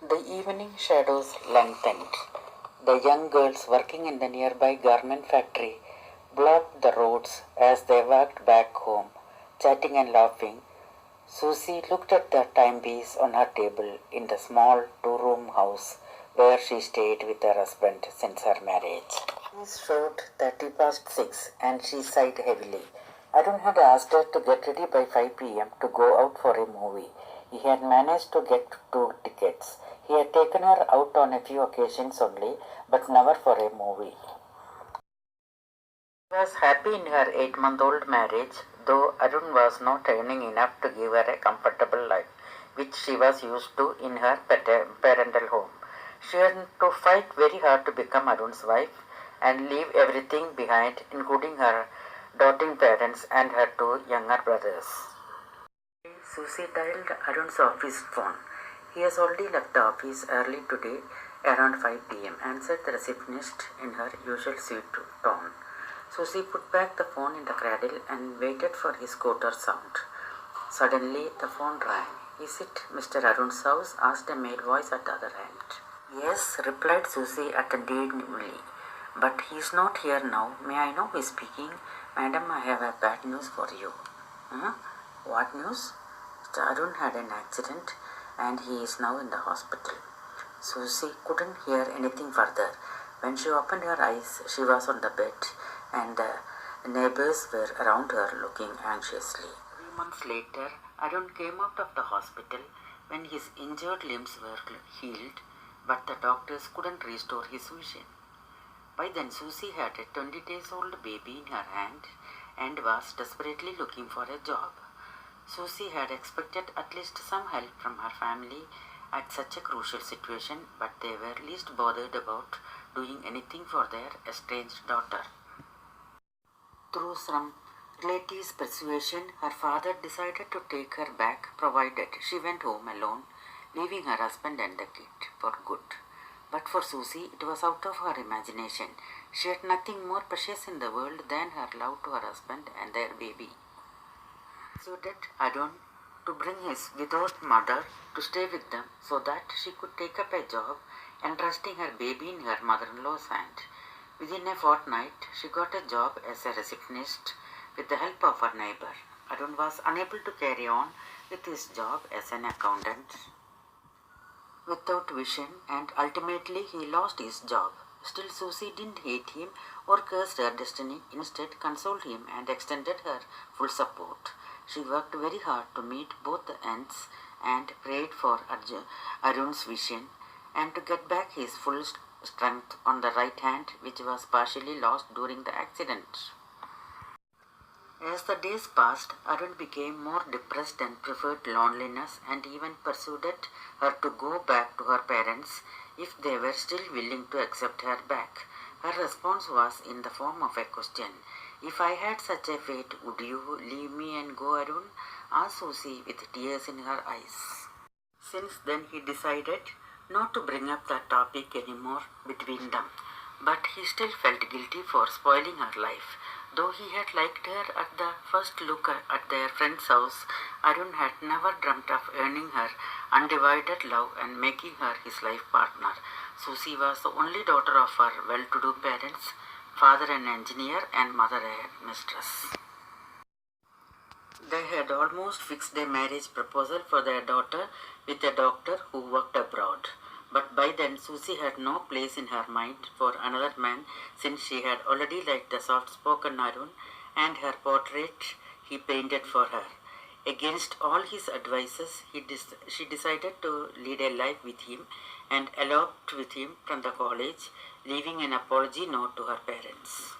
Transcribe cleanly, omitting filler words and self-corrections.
The evening shadows lengthened. The young girls working in the nearby garment factory blocked the roads as they walked back home, chatting and laughing. Susie looked at the timepiece on her table in the small two-room house where she stayed with her husband since her marriage. It showed 6 and she sighed heavily. Arun had asked her to get ready by 5 p.m. to go out for a movie. He had managed to get 2 tickets. He had taken her out on a few occasions only, but never for a movie. She was happy in her 8-month-old marriage, though Arun was not earning enough to give her a comfortable life, which she was used to in her parental home. She had to fight very hard to become Arun's wife and leave everything behind, including her doting parents and her 2 younger brothers. Susie dialed Arun's office phone. He has already left the office early today around 5 p.m., answered the receptionist in her usual sweet tone. Susie put back the phone in the cradle and waited for his scooter sound. Suddenly, the phone rang. "Is it Mr. Arun's house?" asked a male voice at the other end. "Yes," replied Susie attentively. "But he's not here now. May I know who is speaking?" "Madam, I have a bad news for you." "Huh? What news?" "Mr. Arun had an accident and he is now in the hospital." Susie couldn't hear anything further. When she opened her eyes, she was on the bed and the neighbors were around her looking anxiously. 3 months later, Arun came out of the hospital when his injured limbs were healed, but the doctors couldn't restore his vision. By then, Susie had a 20-days-old baby in her hand and was desperately looking for a job. Susie had expected at least some help from her family at such a crucial situation, but they were least bothered about doing anything for their estranged daughter. Through some relatives' persuasion, her father decided to take her back, provided she went home alone, leaving her husband and the kid for good. But for Susie, it was out of her imagination. She had nothing more precious in the world than her love to her husband and their baby. So that Arun to bring his widowed mother to stay with them so that she could take up a job, entrusting her baby in her mother-in-law's hand. Within a fortnight, she got a job as a receptionist with the help of her neighbor. Arun was unable to carry on with his job as an accountant without vision, and ultimately he lost his job. Still, Susie didn't hate him or cursed her destiny. Instead, consoled him and extended her full support. She worked very hard to meet both the ends and prayed for Arun's vision and to get back his full strength on the right hand, which was partially lost during the accident. As the days passed, Arun became more depressed and preferred loneliness, and even persuaded her to go back to her parents if they were still willing to accept her back. Her response was in the form of a question. "If I had such a fate, would you leave me and go, Arun?" asked Susie with tears in her eyes. Since then, he decided not to bring up that topic anymore between them, but he still felt guilty for spoiling her life. Though he had liked her at the first look at their friend's house, Arun had never dreamt of earning her undivided love and making her his life partner. Susie was the only daughter of her well-to-do parents, father an engineer and mother a mistress. They had almost fixed a marriage proposal for their daughter with a doctor who worked abroad. But by then, Susie had no place in her mind for another man, since she had already liked the soft-spoken Arun and her portrait he painted for her. Against all his advices, she decided to lead a life with him and eloped with him from the college, leaving an apology note to her parents.